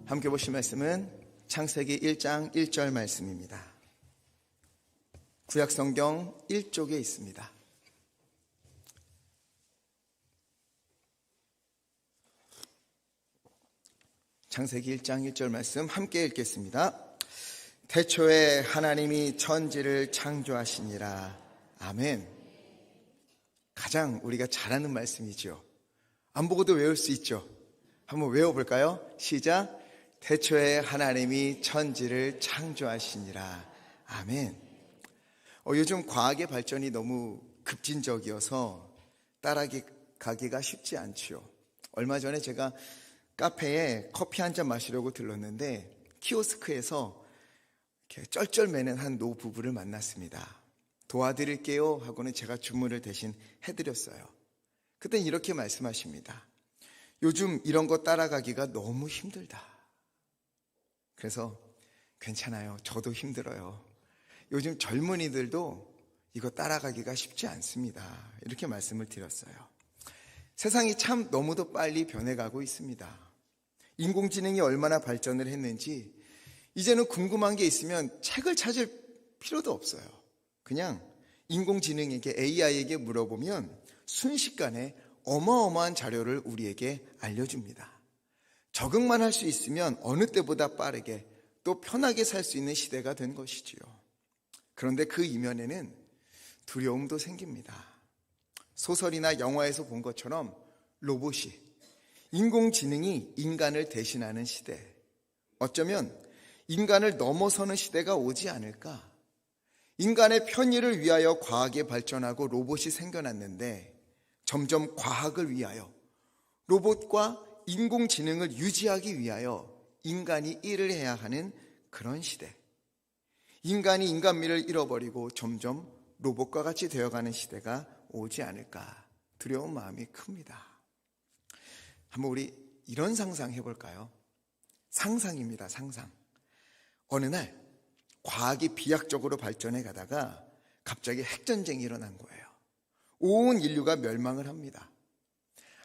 함께 보실 말씀은 창세기 1장 1절 말씀입니다. 구약성경 1쪽에 있습니다. 창세기 1장 1절 말씀 함께 읽겠습니다. 태초에 하나님이 천지를 창조하시니라. 아멘. 가장 우리가 잘하는 말씀이죠. 안 보고도 외울 수 있죠. 한번 외워볼까요? 시작. 태초에 하나님이 천지를 창조하시니라. 아멘. 요즘 과학의 발전이 너무 급진적이어서 따라가기가 쉽지 않죠. 얼마 전에 제가 카페에 커피 한 잔 마시려고 들렀는데 키오스크에서 이렇게 쩔쩔매는 한 노부부를 만났습니다. 도와드릴게요 하고는 제가 주문을 대신 해드렸어요. 그땐 이렇게 말씀하십니다. 요즘 이런 거 따라가기가 너무 힘들다. 그래서 괜찮아요. 저도 힘들어요. 요즘 젊은이들도 이거 따라가기가 쉽지 않습니다. 이렇게 말씀을 드렸어요. 세상이 참 너무도 빨리 변해가고 있습니다. 인공지능이 얼마나 발전을 했는지 이제는 궁금한 게 있으면 책을 찾을 필요도 없어요. 그냥 인공지능에게 AI에게 물어보면 순식간에 어마어마한 자료를 우리에게 알려줍니다. 적응만 할 수 있으면 어느 때보다 빠르게 또 편하게 살 수 있는 시대가 된 것이지요. 그런데 그 이면에는 두려움도 생깁니다. 소설이나 영화에서 본 것처럼 로봇이, 인공지능이 인간을 대신하는 시대, 어쩌면 인간을 넘어서는 시대가 오지 않을까? 인간의 편의를 위하여 과학이 발전하고 로봇이 생겨났는데 점점 과학을 위하여 로봇과 인공지능을 유지하기 위하여 인간이 일을 해야 하는 그런 시대. 인간이 인간미를 잃어버리고 점점 로봇과 같이 되어가는 시대가 오지 않을까 두려운 마음이 큽니다. 한번 우리 이런 상상 해볼까요? 상상입니다. 상상. 어느 날 과학이 비약적으로 발전해 가다가 갑자기 핵전쟁이 일어난 거예요. 온 인류가 멸망을 합니다.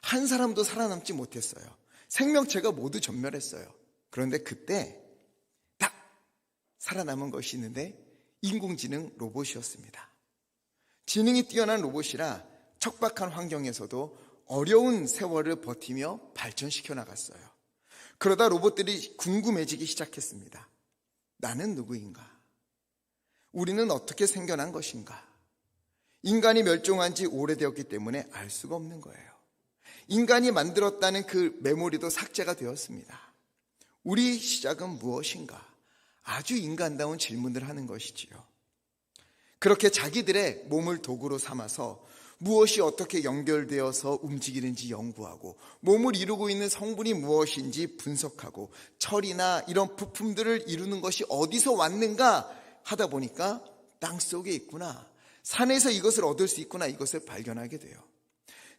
한 사람도 살아남지 못했어요. 생명체가 모두 전멸했어요. 그런데 그때 딱 살아남은 것이 있는데 인공지능 로봇이었습니다. 지능이 뛰어난 로봇이라 척박한 환경에서도 어려운 세월을 버티며 발전시켜 나갔어요. 그러다 로봇들이 궁금해지기 시작했습니다. 나는 누구인가? 우리는 어떻게 생겨난 것인가? 인간이 멸종한 지 오래되었기 때문에 알 수가 없는 거예요. 인간이 만들었다는 그 메모리도 삭제가 되었습니다. 우리 시작은 무엇인가? 아주 인간다운 질문을 하는 것이지요. 그렇게 자기들의 몸을 도구로 삼아서 무엇이 어떻게 연결되어서 움직이는지 연구하고 몸을 이루고 있는 성분이 무엇인지 분석하고 철이나 이런 부품들을 이루는 것이 어디서 왔는가 하다 보니까 땅속에 있구나, 산에서 이것을 얻을 수 있구나, 이것을 발견하게 돼요.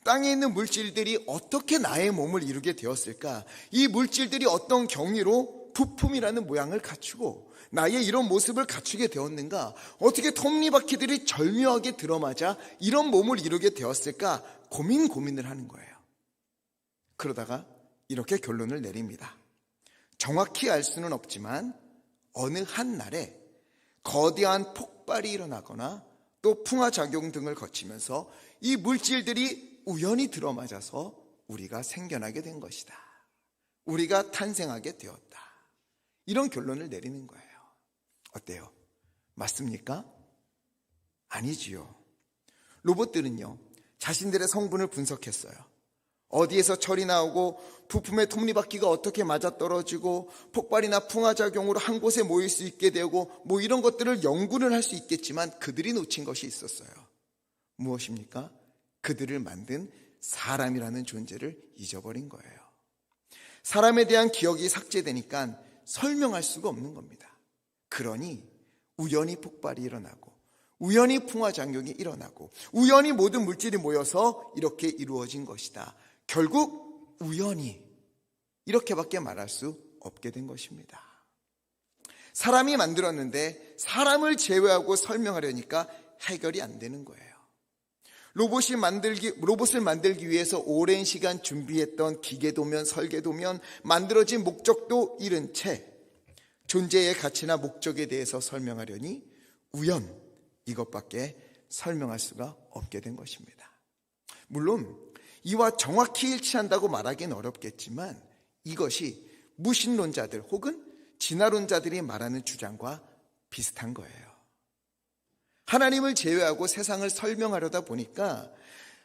땅에 있는 물질들이 어떻게 나의 몸을 이루게 되었을까? 이 물질들이 어떤 경위로 부품이라는 모양을 갖추고 나의 이런 모습을 갖추게 되었는가? 어떻게 톱니바퀴들이 절묘하게 들어맞아 이런 몸을 이루게 되었을까? 고민을 하는 거예요. 그러다가 이렇게 결론을 내립니다. 정확히 알 수는 없지만 어느 한 날에 거대한 폭발이 일어나거나 또 풍화작용 등을 거치면서 이 물질들이 우연히 들어맞아서 우리가 생겨나게 된 것이다. 우리가 탄생하게 되었다. 이런 결론을 내리는 거예요. 어때요? 맞습니까? 아니지요. 로봇들은요, 자신들의 성분을 분석했어요. 어디에서 철이 나오고 부품의 톱니바퀴가 어떻게 맞아떨어지고 폭발이나 풍화작용으로 한 곳에 모일 수 있게 되고 이런 것들을 연구를 할 수 있겠지만 그들이 놓친 것이 있었어요. 무엇입니까? 그들을 만든 사람이라는 존재를 잊어버린 거예요. 사람에 대한 기억이 삭제되니까 설명할 수가 없는 겁니다. 그러니 우연히 폭발이 일어나고 우연히 풍화작용이 일어나고 우연히 모든 물질이 모여서 이렇게 이루어진 것이다. 결국 우연히, 이렇게밖에 말할 수 없게 된 것입니다. 사람이 만들었는데 사람을 제외하고 설명하려니까 해결이 안 되는 거예요. 로봇을 만들기 위해서 오랜 시간 준비했던 기계도면, 설계도면, 만들어진 목적도 잃은 채 존재의 가치나 목적에 대해서 설명하려니 우연, 이것밖에 설명할 수가 없게 된 것입니다. 물론 이와 정확히 일치한다고 말하기는 어렵겠지만 이것이 무신론자들 혹은 진화론자들이 말하는 주장과 비슷한 거예요. 하나님을 제외하고 세상을 설명하려다 보니까,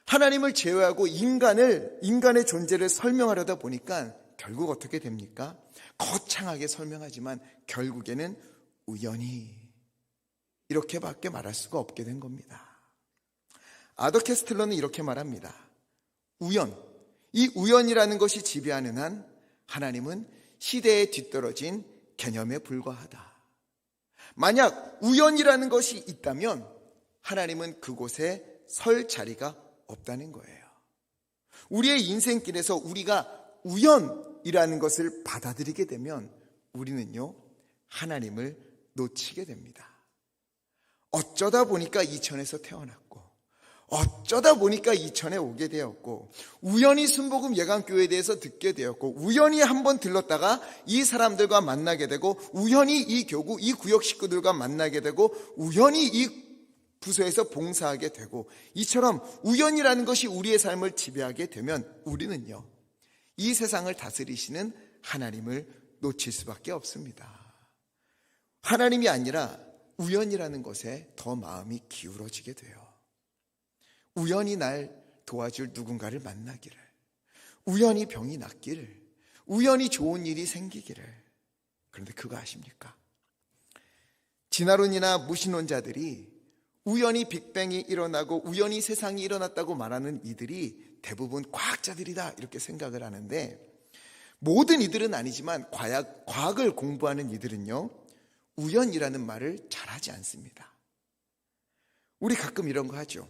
하나님을 제외하고 인간의 존재를 설명하려다 보니까 결국 어떻게 됩니까? 거창하게 설명하지만 결국에는 우연히, 이렇게밖에 말할 수가 없게 된 겁니다. 아더 캐스틀러는 이렇게 말합니다. 이 우연이라는 것이 지배하는 한 하나님은 시대에 뒤떨어진 개념에 불과하다. 만약 우연이라는 것이 있다면 하나님은 그곳에 설 자리가 없다는 거예요. 우리의 인생길에서 우리가 우연이라는 것을 받아들이게 되면 우리는요, 하나님을 놓치게 됩니다. 어쩌다 보니까 이천에서 태어났고, 어쩌다 보니까 이천에 오게 되었고, 우연히 순복음 예강교회에 대해서 듣게 되었고, 우연히 한번 들렀다가 이 사람들과 만나게 되고, 우연히 이 교구, 이 구역 식구들과 만나게 되고, 우연히 이 부서에서 봉사하게 되고, 이처럼 우연이라는 것이 우리의 삶을 지배하게 되면 우리는요, 이 세상을 다스리시는 하나님을 놓칠 수밖에 없습니다. 하나님이 아니라 우연이라는 것에 더 마음이 기울어지게 돼요. 우연히 날 도와줄 누군가를 만나기를, 우연히 병이 낫기를, 우연히 좋은 일이 생기기를. 그런데 그거 아십니까? 진화론이나 무신론자들이 우연히 빅뱅이 일어나고 우연히 세상이 일어났다고 말하는 이들이 대부분 과학자들이다, 이렇게 생각을 하는데, 모든 이들은 아니지만 과학을 공부하는 이들은요, 우연이라는 말을 잘하지 않습니다. 우리 가끔 이런 거 하죠.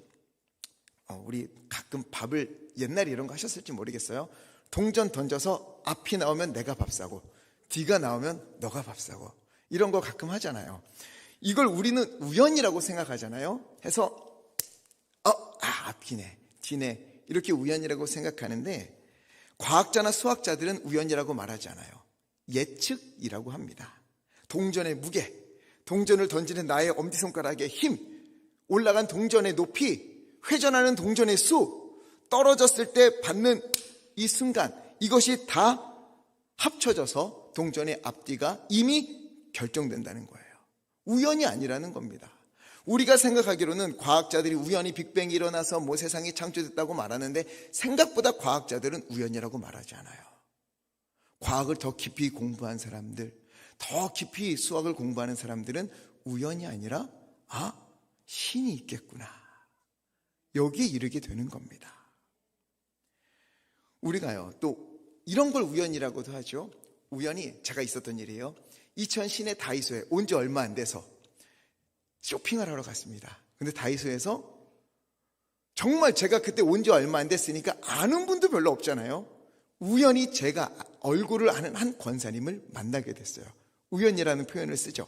우리 가끔 밥을, 옛날에 이런 거 하셨을지 모르겠어요. 동전 던져서 앞이 나오면 내가 밥 사고 뒤가 나오면 너가 밥 사고, 이런 거 가끔 하잖아요. 이걸 우리는 우연이라고 생각하잖아요. 해서 앞이네, 뒤네, 이렇게 우연이라고 생각하는데, 과학자나 수학자들은 우연이라고 말하지 않아요. 예측이라고 합니다. 동전의 무게, 동전을 던지는 나의 엄지손가락의 힘, 올라간 동전의 높이, 회전하는 동전의 수, 떨어졌을 때 받는 이 순간, 이것이 다 합쳐져서 동전의 앞뒤가 이미 결정된다는 거예요. 우연이 아니라는 겁니다. 우리가 생각하기로는 과학자들이 우연히 빅뱅이 일어나서 세상이 창조됐다고 말하는데, 생각보다 과학자들은 우연이라고 말하지 않아요. 과학을 더 깊이 공부한 사람들, 더 깊이 수학을 공부하는 사람들은 우연이 아니라 신이 있겠구나, 여기에 이르게 되는 겁니다. 우리가요, 또 이런 걸 우연이라고도 하죠. 우연히 제가 있었던 일이에요. 이천 시내 다이소에 온 지 얼마 안 돼서 쇼핑을 하러 갔습니다. 근데 다이소에서 정말 제가 그때 온 지 얼마 안 됐으니까 아는 분도 별로 없잖아요. 우연히 제가 얼굴을 아는 한 권사님을 만나게 됐어요. 우연이라는 표현을 쓰죠.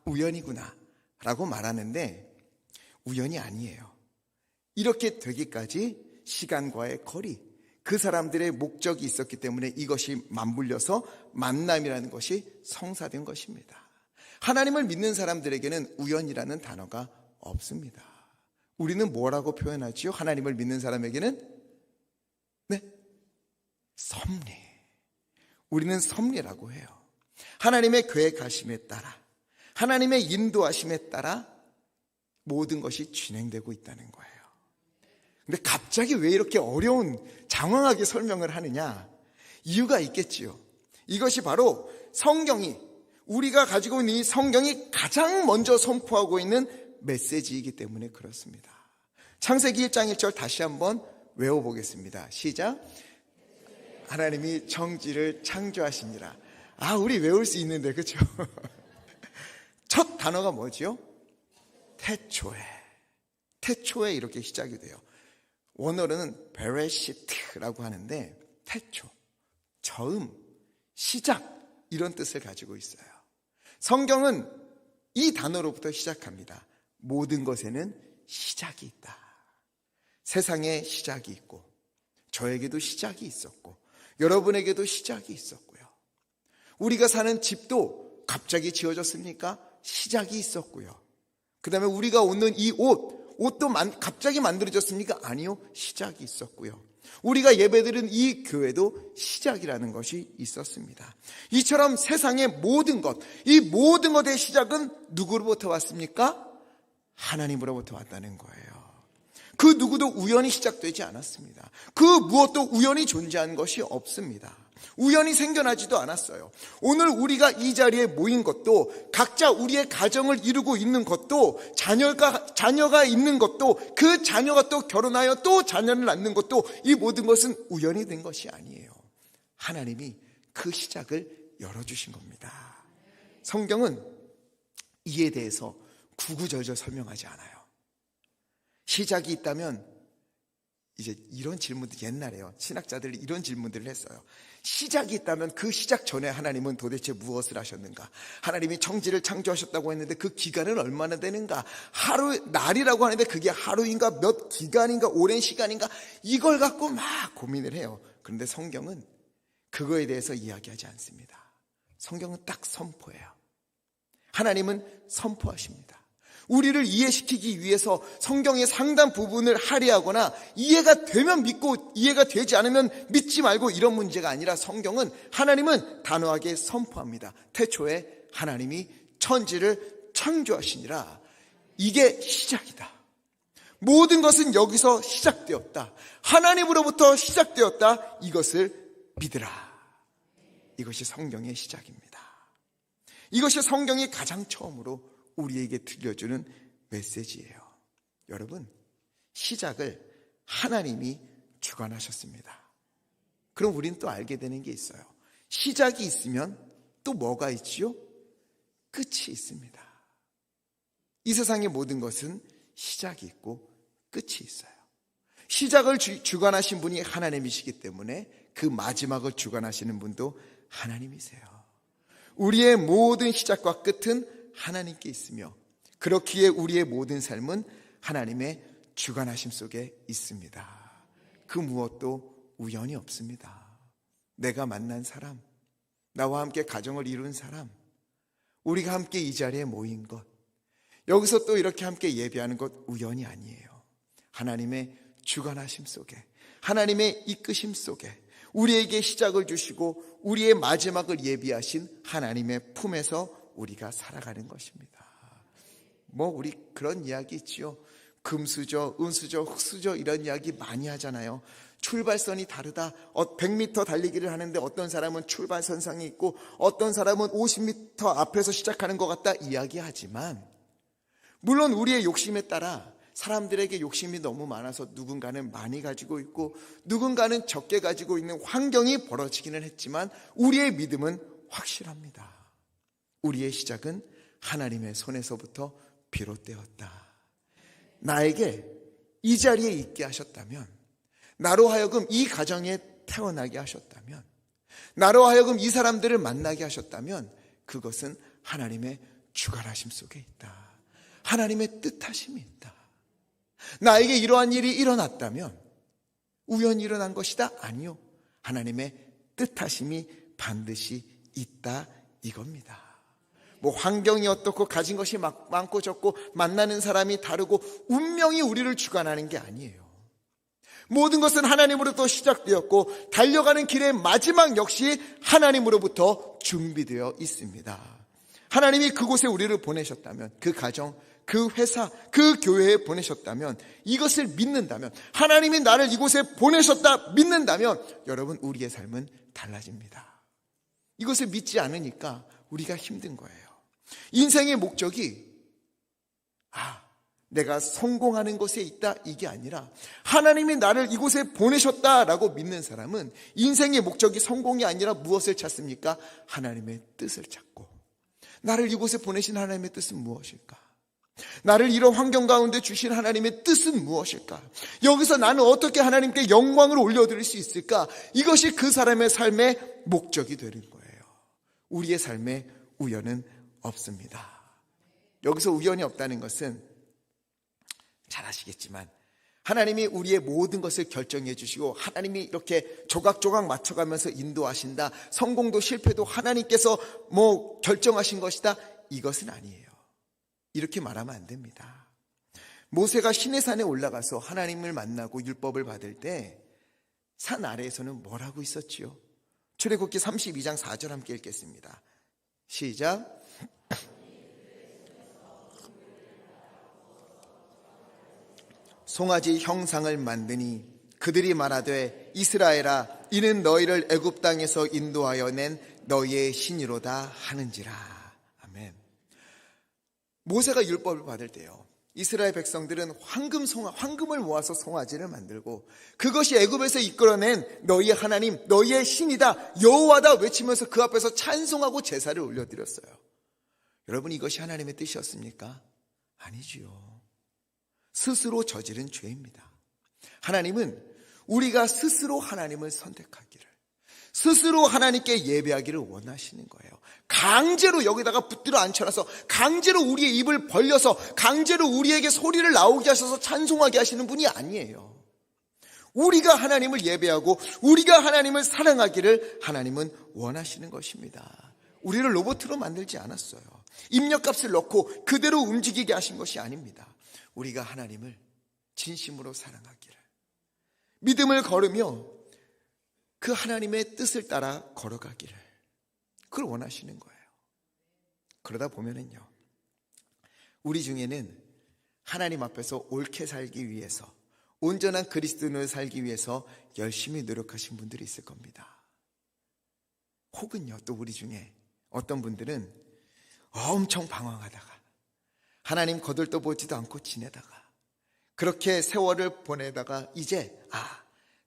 우연이구나 라고 말하는데, 우연이 아니에요. 이렇게 되기까지 시간과의 거리, 그 사람들의 목적이 있었기 때문에 이것이 맞물려서 만남이라는 것이 성사된 것입니다. 하나님을 믿는 사람들에게는 우연이라는 단어가 없습니다. 우리는 뭐라고 표현하지요? 하나님을 믿는 사람에게는 섭리. 우리는 섭리라고 해요. 하나님의 계획하심에 따라, 하나님의 인도하심에 따라 모든 것이 진행되고 있다는 거예요. 근데 갑자기 왜 이렇게 어려운, 장황하게 설명을 하느냐? 이유가 있겠지요. 이것이 바로 성경이, 우리가 가지고 있는 이 성경이 가장 먼저 선포하고 있는 메시지이기 때문에 그렇습니다. 창세기 1장 1절 다시 한번 외워보겠습니다. 시작. 하나님이 천지를 창조하시니라. 우리 외울 수 있는데, 그렇죠? 첫 단어가 뭐지요? 태초에. 태초에 이렇게 시작이 돼요. 원어로는 베레시트라고 하는데, 태초, 처음, 시작, 이런 뜻을 가지고 있어요. 성경은 이 단어로부터 시작합니다. 모든 것에는 시작이 있다. 세상에 시작이 있고 저에게도 시작이 있었고 여러분에게도 시작이 있었고요. 우리가 사는 집도 갑자기 지어졌습니까? 시작이 있었고요. 그 다음에 우리가 얻는 이 옷도 갑자기 만들어졌습니까? 아니요, 시작이 있었고요. 우리가 예배드린 이 교회도 시작이라는 것이 있었습니다. 이처럼 세상의 모든 것, 이 모든 것의 시작은 누구로부터 왔습니까? 하나님으로부터 왔다는 거예요. 그 누구도 우연히 시작되지 않았습니다. 그 무엇도 우연히 존재한 것이 없습니다. 우연히 생겨나지도 않았어요. 오늘 우리가 이 자리에 모인 것도, 각자 우리의 가정을 이루고 있는 것도, 자녀가 있는 것도, 그 자녀가 또 결혼하여 또 자녀를 낳는 것도, 이 모든 것은 우연히 된 것이 아니에요. 하나님이 그 시작을 열어주신 겁니다. 성경은 이에 대해서 구구절절 설명하지 않아요. 시작이 있다면, 이제 이런 질문도 옛날에요. 신학자들이 이런 질문들을 했어요. 시작이 있다면 그 시작 전에 하나님은 도대체 무엇을 하셨는가? 하나님이 천지를 창조하셨다고 했는데 그 기간은 얼마나 되는가? 날이라고 하는데 그게 하루인가 몇 기간인가 오랜 시간인가? 이걸 갖고 막 고민을 해요. 그런데 성경은 그거에 대해서 이야기하지 않습니다. 성경은 딱 선포해요. 하나님은 선포하십니다. 우리를 이해시키기 위해서 성경의 상당 부분을 할애하거나 이해가 되면 믿고 이해가 되지 않으면 믿지 말고 이런 문제가 아니라 성경은 하나님은 단호하게 선포합니다. 태초에 하나님이 천지를 창조하시니라. 이게 시작이다. 모든 것은 여기서 시작되었다. 하나님으로부터 시작되었다. 이것을 믿으라. 이것이 성경의 시작입니다. 이것이 성경이 가장 처음으로 우리에게 들려주는 메시지예요. 여러분, 시작을 하나님이 주관하셨습니다. 그럼 우리는 또 알게 되는 게 있어요. 시작이 있으면 또 뭐가 있지요? 끝이 있습니다. 이 세상의 모든 것은 시작이 있고 끝이 있어요. 시작을 주관하신 분이 하나님이시기 때문에 그 마지막을 주관하시는 분도 하나님이세요. 우리의 모든 시작과 끝은 하나님께 있으며 그렇기에 우리의 모든 삶은 하나님의 주관하심 속에 있습니다. 그 무엇도 우연이 없습니다. 내가 만난 사람, 나와 함께 가정을 이룬 사람, 우리가 함께 이 자리에 모인 것, 여기서 또 이렇게 함께 예배하는 것 우연이 아니에요. 하나님의 주관하심 속에, 하나님의 이끄심 속에 우리에게 시작을 주시고 우리의 마지막을 예비하신 하나님의 품에서 우리가 살아가는 것입니다. 우리 그런 이야기 있지요. 금수저, 은수저, 흙수저 이런 이야기 많이 하잖아요. 출발선이 다르다. 100m 달리기를 하는데 어떤 사람은 출발선상에 있고 어떤 사람은 50m 앞에서 시작하는 것 같다 이야기하지만, 물론 우리의 욕심에 따라 사람들에게 욕심이 너무 많아서 누군가는 많이 가지고 있고 누군가는 적게 가지고 있는 환경이 벌어지기는 했지만 우리의 믿음은 확실합니다. 우리의 시작은 하나님의 손에서부터 비롯되었다. 나에게 이 자리에 있게 하셨다면, 나로 하여금 이 가정에 태어나게 하셨다면, 나로 하여금 이 사람들을 만나게 하셨다면 그것은 하나님의 주관하심 속에 있다. 하나님의 뜻하심이 있다. 나에게 이러한 일이 일어났다면 우연히 일어난 것이다? 아니요. 하나님의 뜻하심이 반드시 있다 이겁니다. 환경이 어떻고 가진 것이 많고 적고 만나는 사람이 다르고 운명이 우리를 주관하는 게 아니에요. 모든 것은 하나님으로부터 시작되었고 달려가는 길의 마지막 역시 하나님으로부터 준비되어 있습니다. 하나님이 그곳에 우리를 보내셨다면, 그 가정, 그 회사, 그 교회에 보내셨다면, 이것을 믿는다면, 하나님이 나를 이곳에 보내셨다 믿는다면 여러분, 우리의 삶은 달라집니다. 이것을 믿지 않으니까 우리가 힘든 거예요. 인생의 목적이 내가 성공하는 곳에 있다 이게 아니라 하나님이 나를 이곳에 보내셨다라고 믿는 사람은 인생의 목적이 성공이 아니라 무엇을 찾습니까? 하나님의 뜻을 찾고, 나를 이곳에 보내신 하나님의 뜻은 무엇일까? 나를 이런 환경 가운데 주신 하나님의 뜻은 무엇일까? 여기서 나는 어떻게 하나님께 영광을 올려드릴 수 있을까? 이것이 그 사람의 삶의 목적이 되는 거예요. 우리의 삶에 우연은 없습니다. 여기서 우연이 없다는 것은 잘 아시겠지만 하나님이 우리의 모든 것을 결정해 주시고 하나님이 이렇게 조각조각 맞춰가면서 인도하신다. 성공도 실패도 하나님께서 결정하신 것이다. 이것은 아니에요. 이렇게 말하면 안 됩니다. 모세가 시내산에 올라가서 하나님을 만나고 율법을 받을 때 산 아래에서는 뭘 하고 있었지요? 출애굽기 32장 4절 함께 읽겠습니다. 시작. 송아지 형상을 만드니 그들이 말하되 이스라엘아 이는 너희를 애굽 땅에서 인도하여 낸 너희의 신이로다 하는지라. 아멘. 모세가 율법을 받을 때요, 이스라엘 백성들은 황금을 모아서 송아지를 만들고 그것이 애굽에서 이끌어낸 너희의 하나님, 너희의 신이다, 여호와다 외치면서 그 앞에서 찬송하고 제사를 올려드렸어요. 여러분, 이것이 하나님의 뜻이었습니까? 아니지요. 스스로 저지른 죄입니다. 하나님은 우리가 스스로 하나님을 선택하기를, 스스로 하나님께 예배하기를 원하시는 거예요. 강제로 여기다가 붙들어 앉혀놔서 강제로 우리의 입을 벌려서 강제로 우리에게 소리를 나오게 하셔서 찬송하게 하시는 분이 아니에요. 우리가 하나님을 예배하고 우리가 하나님을 사랑하기를 하나님은 원하시는 것입니다. 우리를 로봇으로 만들지 않았어요. 입력값을 넣고 그대로 움직이게 하신 것이 아닙니다. 우리가 하나님을 진심으로 사랑하기를, 믿음을 걸으며 그 하나님의 뜻을 따라 걸어가기를, 그걸 원하시는 거예요. 그러다 보면은요, 우리 중에는 하나님 앞에서 옳게 살기 위해서, 온전한 그리스도인으로 살기 위해서 열심히 노력하신 분들이 있을 겁니다. 혹은요, 또 우리 중에 어떤 분들은 엄청 방황하다가 하나님 거들떠 보지도 않고 지내다가 그렇게 세월을 보내다가 이제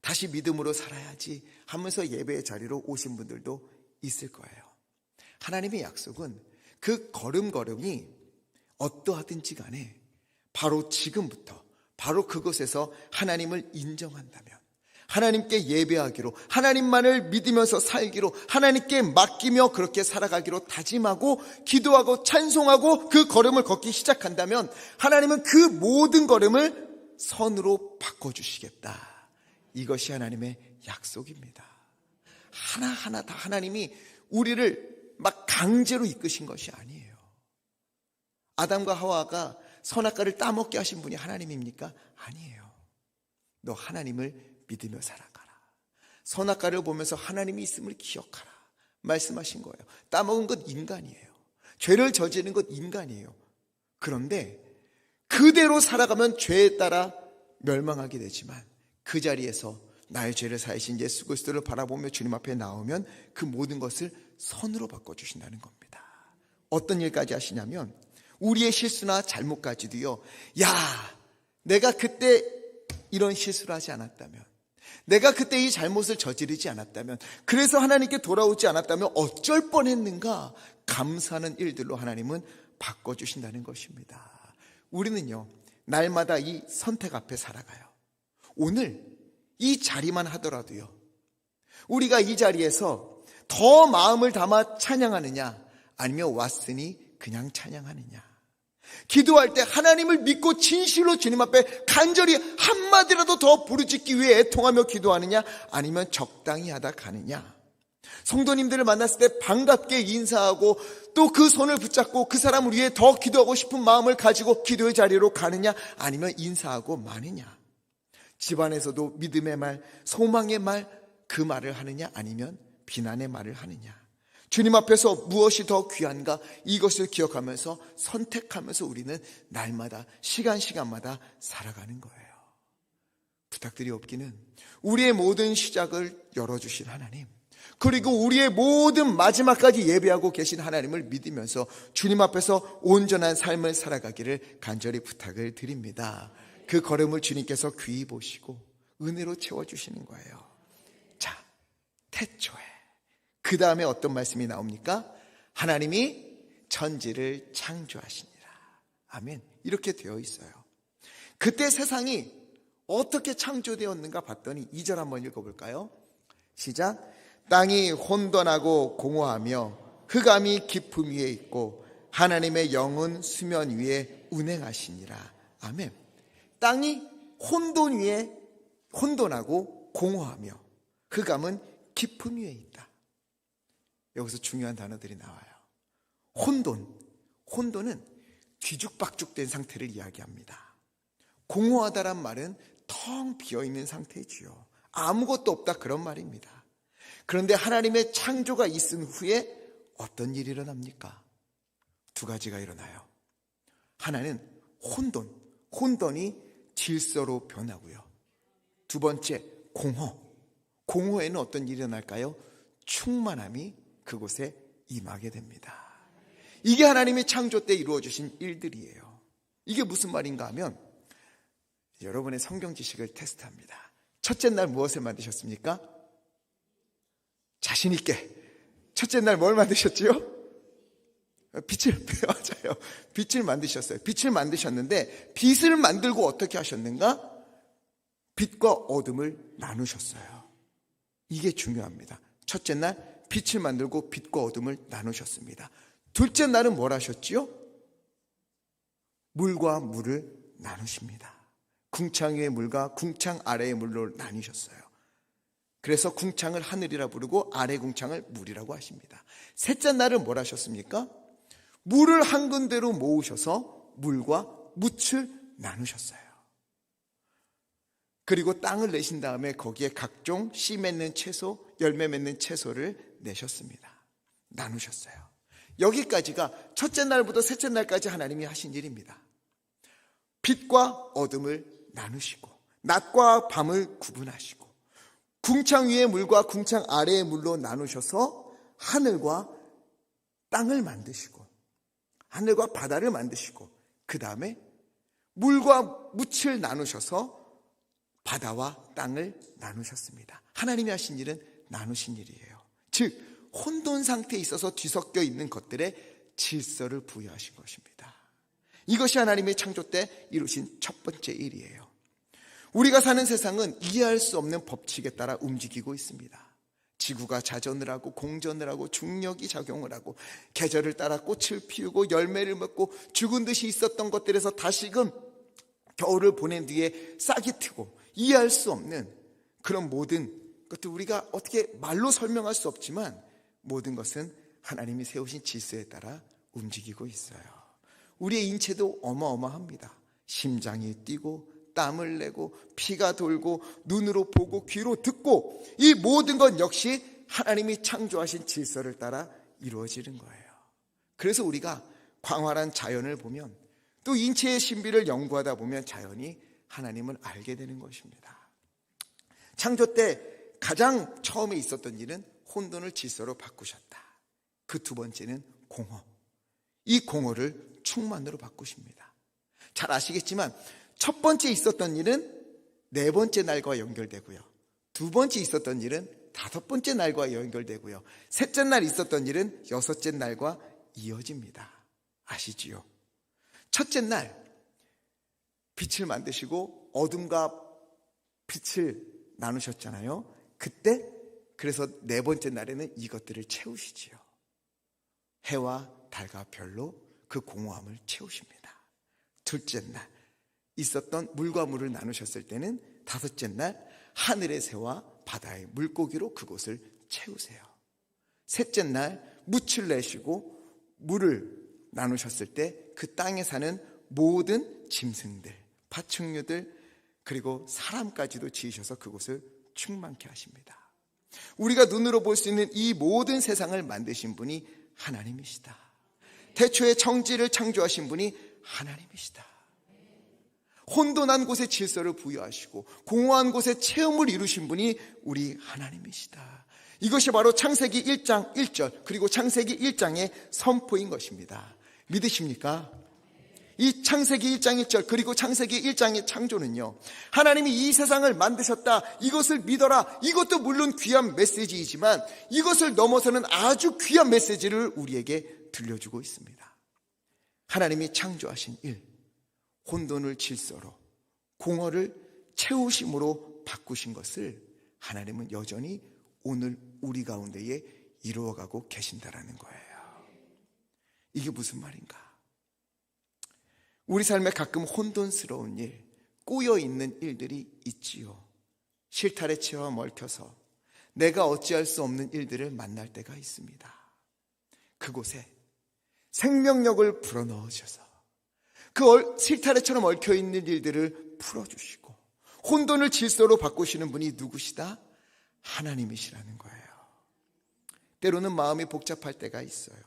다시 믿음으로 살아야지 하면서 예배의 자리로 오신 분들도 있을 거예요. 하나님의 약속은 그 걸음걸음이 어떠하든지 간에 바로 지금부터, 바로 그곳에서 하나님을 인정한다면, 하나님께 예배하기로, 하나님만을 믿으면서 살기로, 하나님께 맡기며 그렇게 살아가기로 다짐하고 기도하고 찬송하고 그 걸음을 걷기 시작한다면 하나님은 그 모든 걸음을 선으로 바꿔주시겠다. 이것이 하나님의 약속입니다. 하나하나 다 하나님이 우리를 막 강제로 이끄신 것이 아니에요. 아담과 하와가 선악과를 따먹게 하신 분이 하나님입니까? 아니에요. 너 하나님을 믿으며 살아가라. 선악과를 보면서 하나님이 있음을 기억하라 말씀하신 거예요. 따먹은 것 인간이에요. 죄를 저지르는 것 인간이에요. 그런데 그대로 살아가면 죄에 따라 멸망하게 되지만 그 자리에서 나의 죄를 사하신 예수 그리스도를 바라보며 주님 앞에 나오면 그 모든 것을 선으로 바꿔주신다는 겁니다. 어떤 일까지 하시냐면 우리의 실수나 잘못까지도요, 내가 그때 이런 실수를 하지 않았다면, 내가 그때 이 잘못을 저지르지 않았다면, 그래서 하나님께 돌아오지 않았다면 어쩔 뻔했는가 감사하는 일들로 하나님은 바꿔주신다는 것입니다. 우리는요, 날마다 이 선택 앞에 살아가요. 오늘 이 자리만 하더라도요, 우리가 이 자리에서 더 마음을 담아 찬양하느냐, 아니면 왔으니 그냥 찬양하느냐. 기도할 때 하나님을 믿고 진실로 주님 앞에 간절히 한마디라도 더 부르짖기 위해 애통하며 기도하느냐, 아니면 적당히 하다 가느냐. 성도님들을 만났을 때 반갑게 인사하고 또 그 손을 붙잡고 그 사람을 위해 더 기도하고 싶은 마음을 가지고 기도의 자리로 가느냐, 아니면 인사하고 마느냐. 집안에서도 믿음의 말, 소망의 말, 그 말을 하느냐, 아니면 비난의 말을 하느냐. 주님 앞에서 무엇이 더 귀한가, 이것을 기억하면서 선택하면서 우리는 날마다 시간마다 살아가는 거예요. 부탁드리옵기는 우리의 모든 시작을 열어주신 하나님, 그리고 우리의 모든 마지막까지 예배하고 계신 하나님을 믿으면서 주님 앞에서 온전한 삶을 살아가기를 간절히 부탁을 드립니다. 그 걸음을 주님께서 귀히 보시고 은혜로 채워주시는 거예요. 자, 태초에 그 다음에 어떤 말씀이 나옵니까? 하나님이 천지를 창조하시니라. 아멘. 이렇게 되어 있어요. 그때 세상이 어떻게 창조되었는가 봤더니 2절 한번 읽어볼까요? 시작. 땅이 혼돈하고 공허하며 흑암이 깊음 위에 있고 하나님의 영은 수면 위에 운행하시니라. 아멘. 땅이 혼돈 위에 혼돈하고 공허하며 흑암은 깊음 위에 있다. 여기서 중요한 단어들이 나와요. 혼돈은 뒤죽박죽된 상태를 이야기합니다. 공허하다란 말은 텅 비어있는 상태지요. 아무것도 없다, 그런 말입니다. 그런데 하나님의 창조가 있은 후에 어떤 일이 일어납니까? 두 가지가 일어나요. 하나는 혼돈이 질서로 변하고요. 두 번째, 공허에는 어떤 일이 일어날까요? 충만함이 그곳에 임하게 됩니다. 이게 하나님의 창조 때 이루어주신 일들이에요. 이게 무슨 말인가 하면 여러분의 성경 지식을 테스트합니다. 첫째 날 무엇을 만드셨습니까? 자신 있게. 첫째 날 뭘 만드셨지요? 맞아요. 빛을 만드셨어요. 빛을 만드셨는데 빛을 만들고 어떻게 하셨는가? 빛과 어둠을 나누셨어요. 이게 중요합니다. 첫째 날 빛을 만들고 빛과 어둠을 나누셨습니다. 둘째 날은 뭘 하셨지요? 물과 물을 나누십니다. 궁창 위의 물과 궁창 아래의 물로 나누셨어요. 그래서 궁창을 하늘이라 부르고 아래 궁창을 물이라고 하십니다. 셋째 날은 뭘 하셨습니까? 물을 한 군데로 모으셔서 물과 묻을 나누셨어요. 그리고 땅을 내신 다음에 거기에 각종 씨 맺는 채소, 열매 맺는 채소를 내셨습니다. 나누셨어요. 여기까지가 첫째 날부터 셋째 날까지 하나님이 하신 일입니다. 빛과 어둠을 나누시고 낮과 밤을 구분하시고 궁창 위의 물과 궁창 아래의 물로 나누셔서 하늘과 땅을 만드시고 하늘과 바다를 만드시고 그 다음에 물과 묻을 나누셔서 바다와 땅을 나누셨습니다. 하나님이 하신 일은 나누신 일이에요. 즉 혼돈 상태에 있어서 뒤섞여 있는 것들에 질서를 부여하신 것입니다. 이것이 하나님의 창조 때 이루신 첫 번째 일이에요. 우리가 사는 세상은 이해할 수 없는 법칙에 따라 움직이고 있습니다. 지구가 자전을 하고 공전을 하고 중력이 작용을 하고 계절을 따라 꽃을 피우고 열매를 맺고 죽은 듯이 있었던 것들에서 다시금 겨울을 보낸 뒤에 싹이 트고 이해할 수 없는 그런 모든 것들, 우리가 어떻게 말로 설명할 수 없지만 모든 것은 하나님이 세우신 질서에 따라 움직이고 있어요. 우리의 인체도 어마어마합니다. 심장이 뛰고 땀을 내고 피가 돌고 눈으로 보고 귀로 듣고 이 모든 것 역시 하나님이 창조하신 질서를 따라 이루어지는 거예요. 그래서 우리가 광활한 자연을 보면 또 인체의 신비를 연구하다 보면 자연이 하나님을 알게 되는 것입니다. 창조 때 가장 처음에 있었던 일은 혼돈을 질서로 바꾸셨다. 그 두 번째는 공허. 이 공허를 충만으로 바꾸십니다. 잘 아시겠지만 첫 번째 있었던 일은 네 번째 날과 연결되고요. 두 번째 있었던 일은 다섯 번째 날과 연결되고요. 셋째 날 있었던 일은 여섯째 날과 이어집니다. 아시지요? 첫째 날 빛을 만드시고 어둠과 빛을 나누셨잖아요. 그때 그래서 네 번째 날에는 이것들을 채우시지요. 해와 달과 별로 그 공허함을 채우십니다. 둘째 날 있었던 물과 물을 나누셨을 때는 다섯째 날 하늘의 새와 바다의 물고기로 그곳을 채우세요. 셋째 날 묻을 내시고 물을 나누셨을 때 그 땅에 사는 모든 짐승들, 파충류들 그리고 사람까지도 지으셔서 그곳을 충만케 하십니다. 우리가 눈으로 볼 수 있는 이 모든 세상을 만드신 분이 하나님이시다. 태초에 청지를 창조하신 분이 하나님이시다. 혼돈한 곳에 질서를 부여하시고 공허한 곳에 체험을 이루신 분이 우리 하나님이시다. 이것이 바로 창세기 1장 1절 그리고 창세기 1장의 선포인 것입니다. 믿으십니까? 이 창세기 1장 1절 그리고 창세기 1장의 창조는요, 하나님이 이 세상을 만드셨다, 이것을 믿어라, 이것도 물론 귀한 메시지이지만 이것을 넘어서는 아주 귀한 메시지를 우리에게 들려주고 있습니다. 하나님이 창조하신 일, 혼돈을 질서로, 공허를 채우심으로 바꾸신 것을 하나님은 여전히 오늘 우리 가운데에 이루어가고 계신다라는 거예요. 이게 무슨 말인가? 우리 삶에 가끔 혼돈스러운 일, 꼬여있는 일들이 있지요. 실타래 체험 얽혀서 내가 어찌할 수 없는 일들을 만날 때가 있습니다. 그곳에 생명력을 불어넣으셔서 그 실타래처럼 얽혀있는 일들을 풀어주시고 혼돈을 질서로 바꾸시는 분이 누구시다? 하나님이시라는 거예요. 때로는 마음이 복잡할 때가 있어요.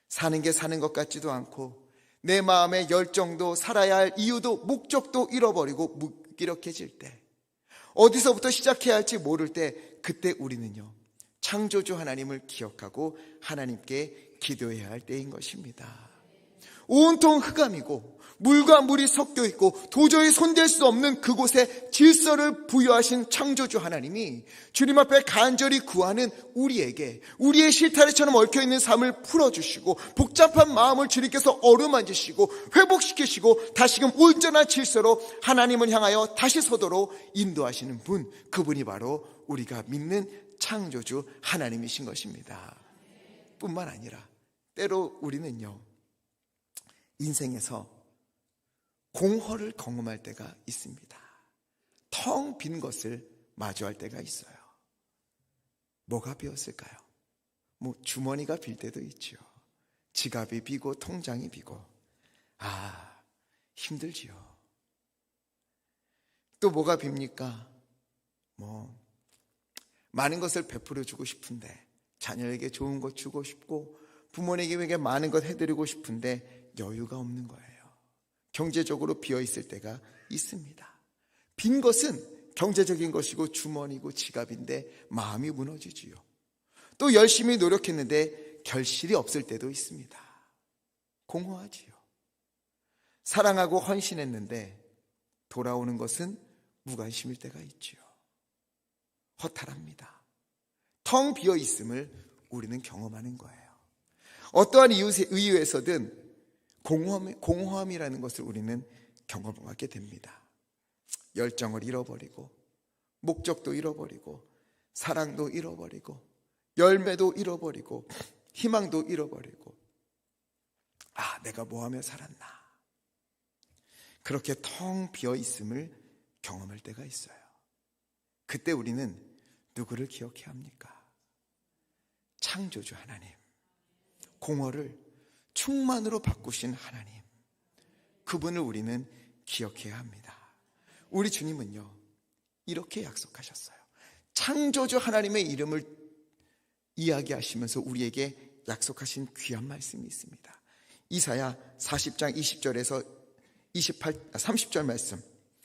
사는 게 사는 것 같지도 않고 내 마음의 열정도 살아야 할 이유도 목적도 잃어버리고 무기력해질 때, 어디서부터 시작해야 할지 모를 때, 그때 우리는요 창조주 하나님을 기억하고 하나님께 기도해야 할 때인 것입니다. 온통 흑암이고 물과 물이 섞여 있고 도저히 손댈 수 없는 그곳에 질서를 부여하신 창조주 하나님이 주님 앞에 간절히 구하는 우리에게 우리의 실타래처럼 얽혀있는 삶을 풀어주시고 복잡한 마음을 주님께서 어루만지시고 회복시키시고 다시금 온전한 질서로 하나님을 향하여 다시 서도록 인도하시는 분, 그분이 바로 우리가 믿는 창조주 하나님이신 것입니다. 뿐만 아니라 때로 우리는요 인생에서 공허를 경험할 때가 있습니다. 텅 빈 것을 마주할 때가 있어요. 뭐가 비었을까요? 주머니가 빌 때도 있죠. 지갑이 비고 통장이 비고 힘들지요. 또 뭐가 빕니까? 많은 것을 베풀어 주고 싶은데, 자녀에게 좋은 것 주고 싶고 부모님에게 많은 것 해드리고 싶은데 여유가 없는 거예요. 경제적으로 비어있을 때가 있습니다. 빈 것은 경제적인 것이고 주머니고 지갑인데 마음이 무너지지요. 또 열심히 노력했는데 결실이 없을 때도 있습니다. 공허하지요. 사랑하고 헌신했는데 돌아오는 것은 무관심일 때가 있지요. 허탈합니다. 텅 비어있음을 우리는 경험하는 거예요. 어떠한 이유에서든 공허함이라는 것을 우리는 경험하게 됩니다. 열정을 잃어버리고 목적도 잃어버리고 사랑도 잃어버리고 열매도 잃어버리고 희망도 잃어버리고 내가 뭐하며 살았나, 그렇게 텅 비어있음을 경험할 때가 있어요. 그때 우리는 누구를 기억해야 합니까? 창조주 하나님, 공허를 충만으로 바꾸신 하나님, 그분을 우리는 기억해야 합니다. 우리 주님은요 이렇게 약속하셨어요. 창조주 하나님의 이름을 이야기하시면서 우리에게 약속하신 귀한 말씀이 있습니다. 이사야 40장 20절에서 30절 말씀,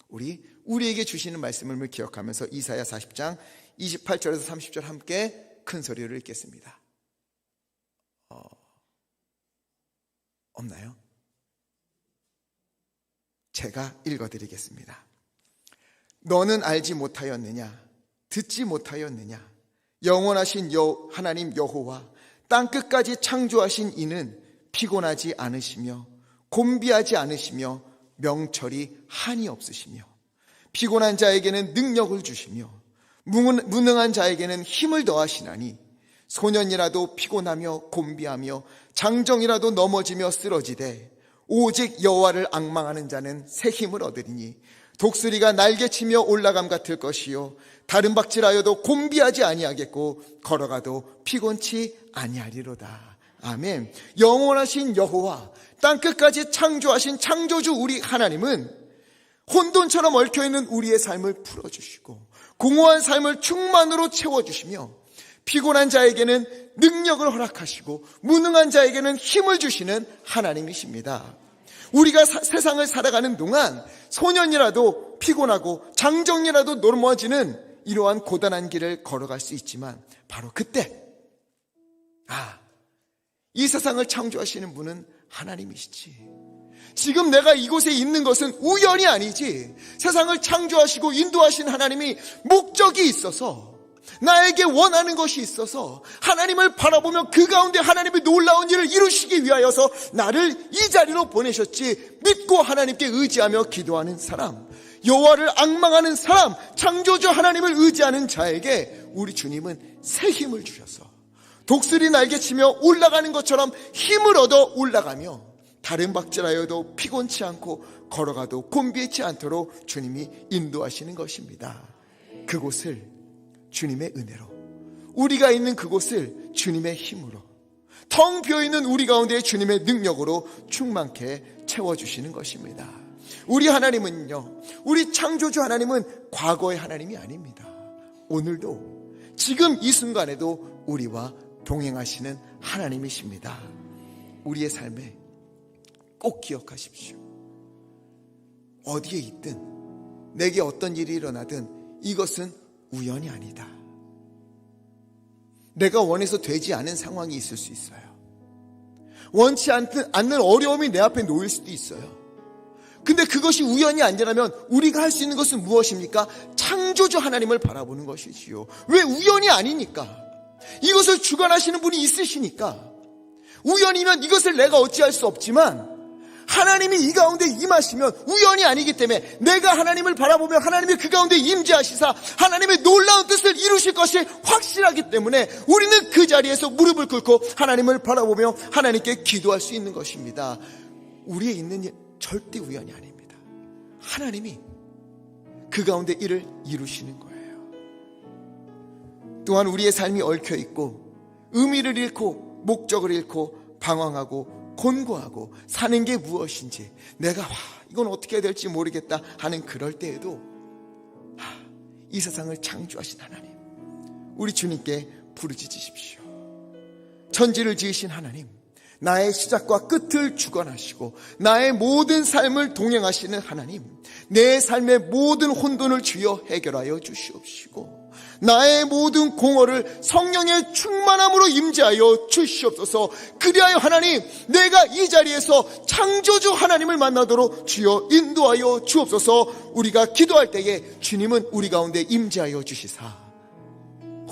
우리에게 주시는 말씀을 기억하면서 이사야 40장 28절에서 30절 함께 큰 소리로 읽겠습니다. 없나요? 제가 읽어드리겠습니다. 너는 알지 못하였느냐? 듣지 못하였느냐? 영원하신 하나님 여호와 땅끝까지 창조하신 이는 피곤하지 않으시며 곤비하지 않으시며 명철이 한이 없으시며 피곤한 자에게는 능력을 주시며 무능한 자에게는 힘을 더하시나니 소년이라도 피곤하며 곤비하며 장정이라도 넘어지며 쓰러지되 오직 여호와를 앙망하는 자는 새 힘을 얻으리니 독수리가 날개치며 올라감 같을 것이요 다른 박질하여도 곤비하지 아니하겠고 걸어가도 피곤치 아니하리로다. 아멘. 영원하신 여호와 땅끝까지 창조하신 창조주 우리 하나님은 혼돈처럼 얽혀있는 우리의 삶을 풀어주시고 공허한 삶을 충만으로 채워주시며 피곤한 자에게는 능력을 허락하시고 무능한 자에게는 힘을 주시는 하나님이십니다. 우리가 세상을 살아가는 동안 소년이라도 피곤하고 장정이라도 넘어지는 이러한 고단한 길을 걸어갈 수 있지만 바로 그때 이 세상을 창조하시는 분은 하나님이시지, 지금 내가 이곳에 있는 것은 우연이 아니지, 세상을 창조하시고 인도하신 하나님이 목적이 있어서 나에게 원하는 것이 있어서 하나님을 바라보며 그 가운데 하나님의 놀라운 일을 이루시기 위하여서 나를 이 자리로 보내셨지, 믿고 하나님께 의지하며 기도하는 사람, 여호와를 앙망하는 사람, 창조주 하나님을 의지하는 자에게 우리 주님은 새 힘을 주셔서 독수리 날개치며 올라가는 것처럼 힘을 얻어 올라가며 다른 박질하여도 피곤치 않고 걸어가도 곤비치 않도록 주님이 인도하시는 것입니다. 그곳을 주님의 은혜로, 우리가 있는 그곳을 주님의 힘으로, 텅 비어있는 우리 가운데 주님의 능력으로 충만케 채워주시는 것입니다. 우리 하나님은요, 우리 창조주 하나님은 과거의 하나님이 아닙니다. 오늘도 지금 이 순간에도 우리와 동행하시는 하나님이십니다. 우리의 삶에 꼭 기억하십시오. 어디에 있든 내게 어떤 일이 일어나든 이것은 우연이 아니다. 내가 원해서 되지 않은 상황이 있을 수 있어요. 원치 않는 어려움이 내 앞에 놓일 수도 있어요. 근데 그것이 우연이 아니라면 우리가 할 수 있는 것은 무엇입니까? 창조주 하나님을 바라보는 것이지요. 왜? 우연이 아니니까. 이것을 주관하시는 분이 있으시니까. 우연이면 이것을 내가 어찌할 수 없지만 하나님이 이 가운데 임하시면 우연이 아니기 때문에 내가 하나님을 바라보면 하나님이 그 가운데 임재하시사 하나님의 놀라운 뜻을 이루실 것이 확실하기 때문에 우리는 그 자리에서 무릎을 꿇고 하나님을 바라보며 하나님께 기도할 수 있는 것입니다. 우리의 있는 일 절대 우연이 아닙니다. 하나님이 그 가운데 일을 이루시는 거예요. 또한 우리의 삶이 얽혀있고 의미를 잃고 목적을 잃고 방황하고 곤고하고 사는 게 무엇인지 내가 이건 어떻게 해야 될지 모르겠다 하는 그럴 때에도 이 세상을 창조하신 하나님, 우리 주님께 부르짖으십시오. 천지를 지으신 하나님, 나의 시작과 끝을 주관하시고 나의 모든 삶을 동행하시는 하나님, 내 삶의 모든 혼돈을 주여 해결하여 주시옵시고 나의 모든 공허를 성령의 충만함으로 임재하여 주시옵소서. 그리하여 하나님, 내가 이 자리에서 창조주 하나님을 만나도록 주여 인도하여 주옵소서. 우리가 기도할 때에 주님은 우리 가운데 임재하여 주시사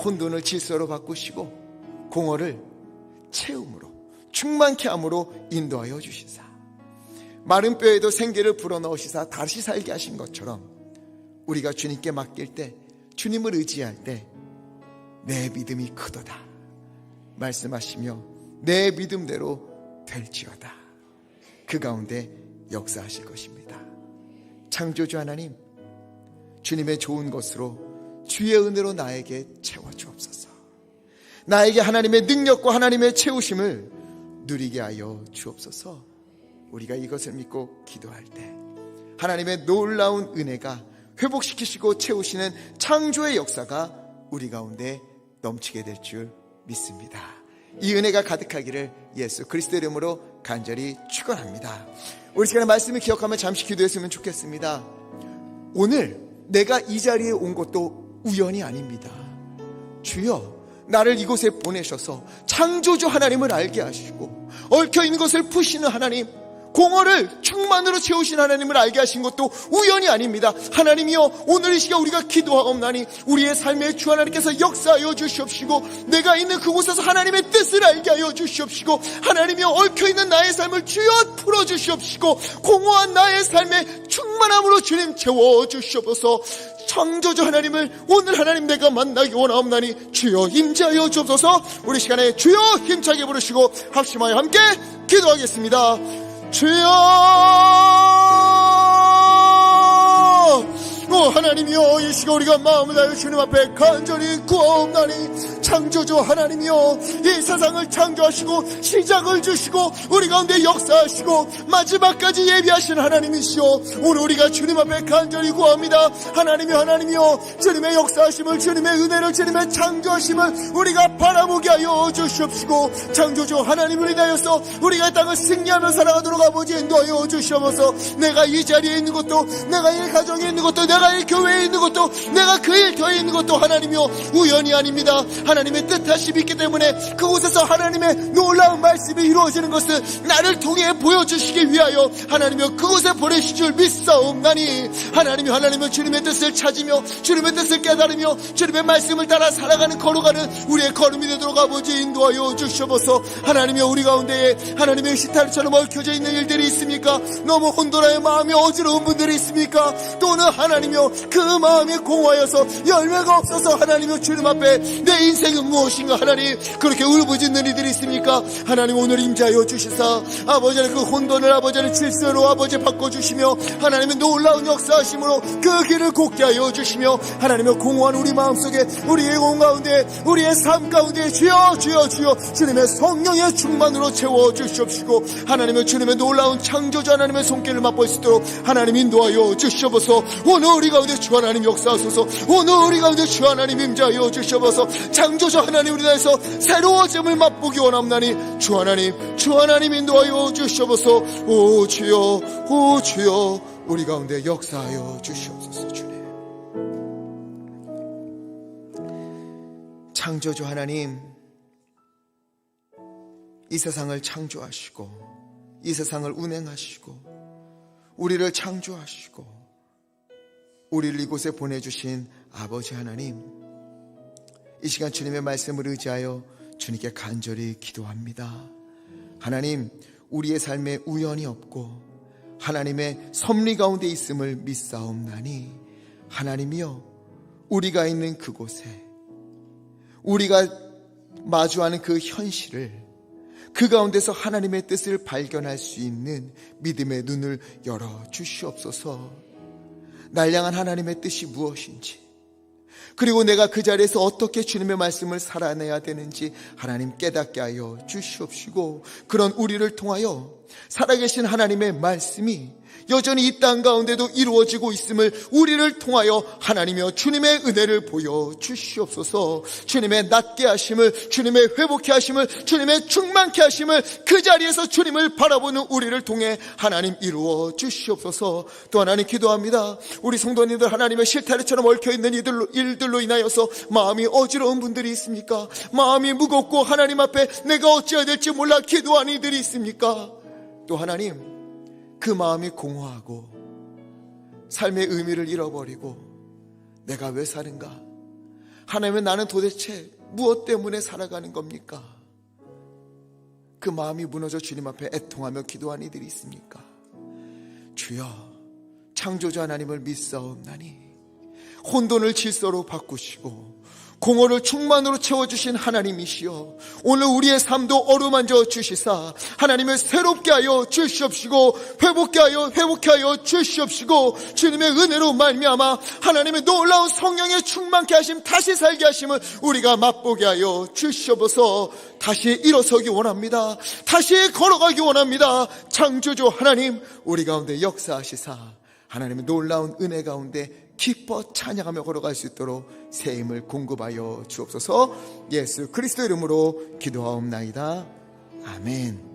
혼돈을 질서로 바꾸시고 공허를 채움으로 충만케 함으로 인도하여 주시사 마른 뼈에도 생기를 불어넣으시사 다시 살게 하신 것처럼 우리가 주님께 맡길 때, 주님을 의지할 때 내 믿음이 크도다 말씀하시며 내 믿음대로 될지어다. 그 가운데 역사하실 것입니다. 창조주 하나님, 주님의 좋은 것으로 주의 은혜로 나에게 채워주옵소서. 나에게 하나님의 능력과 하나님의 채우심을 누리게 하여 주옵소서. 우리가 이것을 믿고 기도할 때 하나님의 놀라운 은혜가 회복시키시고 채우시는 창조의 역사가 우리 가운데 넘치게 될 줄 믿습니다. 이 은혜가 가득하기를 예수 그리스도의 이름으로 간절히 축원합니다. 우리 시간에 말씀을 기억하며 잠시 기도했으면 좋겠습니다. 오늘 내가 이 자리에 온 것도 우연이 아닙니다. 주여, 나를 이곳에 보내셔서 창조주 하나님을 알게 하시고 얽혀있는 것을 푸시는 하나님, 공허를 충만으로 채우신 하나님을 알게 하신 것도 우연이 아닙니다. 하나님이여, 오늘 이 시간 우리가 기도하옵나니 우리의 삶에 주 하나님께서 역사하여 주시옵시고 내가 있는 그곳에서 하나님의 뜻을 알게 하여 주시옵시고 하나님이여, 얽혀있는 나의 삶을 주여 풀어주시옵시고 공허한 나의 삶에 충만함으로 주님 채워주시옵소서. 창조주 하나님을 오늘 하나님 내가 만나기 원하옵나니 주여 임재하여 주옵소서. 우리 시간에 주여 힘차게 부르시고 합심하여 함께 기도하겠습니다. 주여, 하나님이여, 이 시간 우리가 마음을 다하여 주님 앞에 간절히 구하옵나니 창조주 하나님이여, 이 세상을 창조하시고 시작을 주시고 우리 가운데 역사하시고 마지막까지 예비하신 하나님이시여, 오늘 우리가 주님 앞에 간절히 구합니다. 하나님이여, 주님의 역사하심을, 주님의 은혜를, 주님의 창조하심을 우리가 바라보게 하여 주시옵시고 창조주 하나님을 인하여서 우리가 땅을 승리하며 살아가도록 아버지 인도하여 주시옵소서. 내가 이 자리에 있는 것도, 내가 이 가정에 있는 것도, 내가 이 교회에 있는 것도, 내가 그 일터에 있는 것도 하나님이여 우연이 아닙니다. 하나님의 뜻하심이 있기 때문에 그곳에서 하나님의 놀라운 말씀이 이루어지는 것을 나를 통해 보여주시기 위하여 하나님이여 그곳에 보내실 줄 믿사옵나니 하나님이여 주님의 뜻을 찾으며 주님의 뜻을 깨달으며 주님의 말씀을 따라 살아가는 걸어가는 우리의 걸음이 되도록 아버지 인도하여 주시옵소서. 하나님이여, 우리 가운데에 하나님의 시타리처럼 얽혀져 있는 일들이 있습니까? 너무 혼돈하여 마음이 어지러운 분들이 있습니까? 또는 하나님이여 하나님이여 그 마음이 공허하여서 열매가 없어서 하나님이여 주님 앞에 내 인생은 무엇인가 하나님 그렇게 울부짖는 이들이 있습니까? 하나님 오늘 임재하여 주시사 아버지의 그 혼돈을 아버지의 질서로 아버지 바꿔주시며 하나님의 놀라운 역사하심으로 그 길을 곱게 하여 주시며 하나님의 공허한 우리 마음속에 우리의 온 가운데 우리의 삶 가운데 주여 주여 주여 주님의 성령의 충만으로 채워주시옵시고 하나님의 주님의 놀라운 창조주 하나님의 손길을 맛볼 수 있도록 하나님 인도하여 주시옵소서. 오늘 우리 가운데 주 하나님 역사하소서. 오늘 우리 가운데 주 하나님 임재하여 주시옵소서. 창조주 하나님 우리 나라에서 새로워짐을 맛보기 원합나니 주 하나님 인도하여 주시옵소서. 오 주여 우리 가운데 역사하여 주시옵소서. 주님 창조주 하나님 이 세상을 창조하시고 이 세상을 운행하시고 우리를 창조하시고 우리를 이곳에 보내주신 아버지 하나님 이 시간 주님의 말씀을 의지하여 주님께 간절히 기도합니다. 하나님 우리의 삶에 우연이 없고 하나님의 섭리 가운데 있음을 믿사옵나니 하나님이여 우리가 있는 그곳에 우리가 마주하는 그 현실을 그 가운데서 하나님의 뜻을 발견할 수 있는 믿음의 눈을 열어 주시옵소서. 날 향한 하나님의 뜻이 무엇인지 그리고 내가 그 자리에서 어떻게 주님의 말씀을 살아내야 되는지 하나님 깨닫게 하여 주시옵시고 그런 우리를 통하여 살아계신 하나님의 말씀이 여전히 이 땅 가운데도 이루어지고 있음을 우리를 통하여 하나님이여 주님의 은혜를 보여주시옵소서. 주님의 낫게 하심을 주님의 회복케 하심을 주님의 충만케 하심을 그 자리에서 주님을 바라보는 우리를 통해 하나님 이루어 주시옵소서. 또 하나님 기도합니다. 우리 성도님들 하나님의 실타래처럼 얽혀있는 일들로 인하여서 마음이 어지러운 분들이 있습니까? 마음이 무겁고 하나님 앞에 내가 어찌해야 될지 몰라 기도하는 이들이 있습니까? 또 하나님 그 마음이 공허하고 삶의 의미를 잃어버리고 내가 왜 사는가? 하나님은 나는 도대체 무엇 때문에 살아가는 겁니까? 그 마음이 무너져 주님 앞에 애통하며 기도하는 이들이 있습니까? 주여 창조주 하나님을 믿사옵나니 혼돈을 질서로 바꾸시고 공허를 충만으로 채워주신 하나님이시여 오늘 우리의 삶도 어루만져 주시사 하나님을 새롭게 하여 주시옵시고 회복케 하여 주시옵시고 주님의 은혜로 말미암아 하나님의 놀라운 성령의 충만케 하심 다시 살게 하심을 우리가 맛보게 하여 주시옵소서. 다시 일어서기 원합니다. 다시 걸어가기 원합니다. 창조주 하나님 우리 가운데 역사하시사 하나님의 놀라운 은혜 가운데 기뻐 찬양하며 걸어갈 수 있도록 새 힘을 공급하여 주옵소서. 예수 그리스도 이름으로 기도하옵나이다. 아멘.